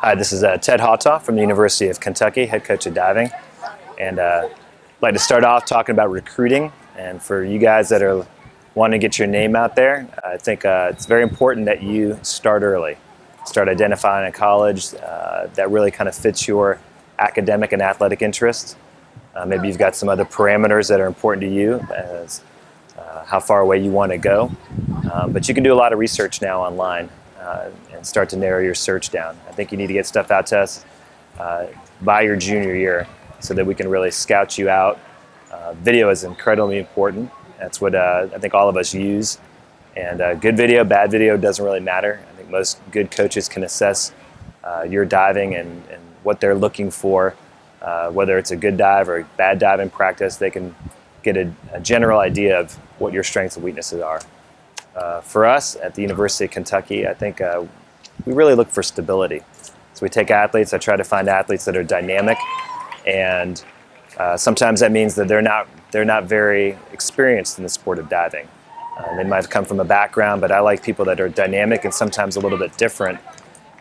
Hi, this is Ted Hautau from the University of Kentucky, head coach of diving. And I'd like to start off talking about recruiting. And for you guys that are wanting to get your name out there, I think it's very important that you start early. Start identifying a college that really kind of fits your academic and athletic interests. Maybe you've got some other parameters that are important to you, as how far away you want to go. But you can do a lot of research now online and start to narrow your search down. I think you need to get stuff out to us by your junior year so that we can really scout you out. Video is incredibly important. That's what I think all of us use. And good video, bad video doesn't really matter. I think most good coaches can assess your diving and what they're looking for, whether it's a good dive or a bad dive in practice. They can get a general idea of what your strengths and weaknesses are. For us at the University of Kentucky, I think we really look for stability. So we take athletes, I try to find athletes that are dynamic, and sometimes that means that they're not very experienced in the sport of diving. They might have come from a background, but I like people that are dynamic and sometimes a little bit different.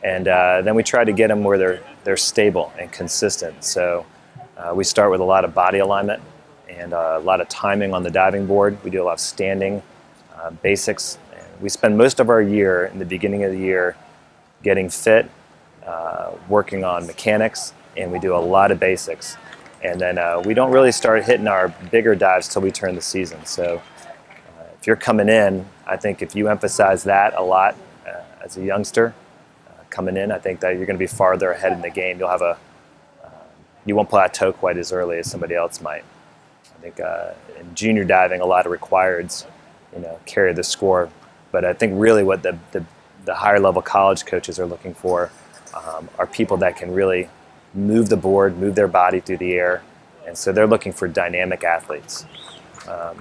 And then we try to get them where they're stable and consistent. So we start with a lot of body alignment and a lot of timing on the diving board. We do a lot of standing, basics. And we spend most of our year in the beginning of the year getting fit, working on mechanics, and we do a lot of basics. And then we don't really start hitting our bigger dives till we turn the season. So if you're coming in, I think if you emphasize that a lot as a youngster coming in, I think that you're going to be farther ahead in the game. You'll have you won't plateau quite as early as somebody else might. I think in junior diving, a lot of requireds, carry the score. But I think really what the higher level college coaches are looking for are people that can really move the board, move their body through the air. And so they're looking for dynamic athletes. I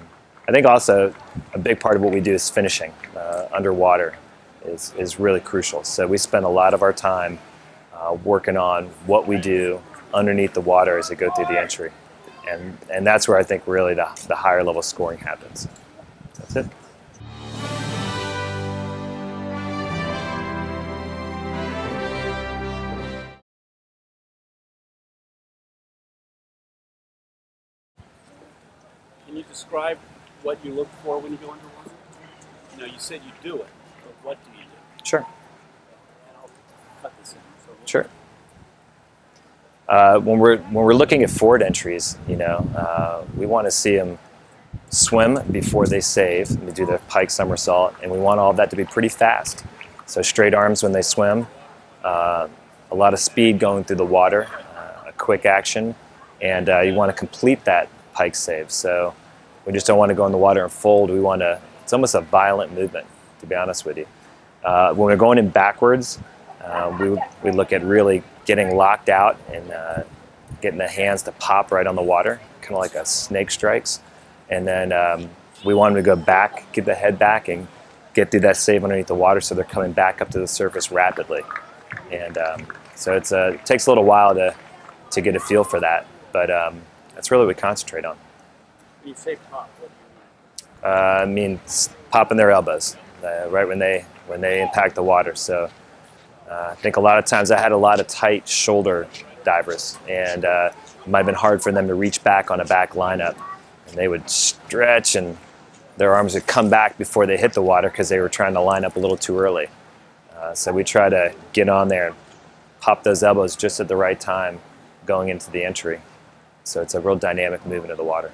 think also a big part of what we do is finishing underwater is really crucial. So we spend a lot of our time working on what we do underneath the water as they go through the entry. And that's where I think really the higher level scoring happens. That's it. Can you describe what you look for when you go underwater? You said you do it, but what do you do? Sure. And I'll cut this in. Sure. When we're looking at forward entries, we want to see them swim before they save. They do the pike somersault, and we want all of that to be pretty fast. So straight arms when they swim, a lot of speed going through the water, a quick action, and you want to complete that pike save. So we just don't want to go in the water and fold. It's almost a violent movement, to be honest with you. When we're going in backwards, we look at really getting locked out and getting the hands to pop right on the water, kind of like a snake strikes. And then we want them to go back, get the head back, and get through that save underneath the water so they're coming back up to the surface rapidly. And so it takes a little while to get a feel for that, but that's really what we concentrate on. When you say pop, what do I mean popping their elbows right when they impact the water. So I think a lot of times I had a lot of tight shoulder divers, and it might have been hard for them to reach back on a back lineup. And they would stretch, and their arms would come back before they hit the water because they were trying to line up a little too early. So we try to get on there and pop those elbows just at the right time going into the entry. So it's a real dynamic movement of the water.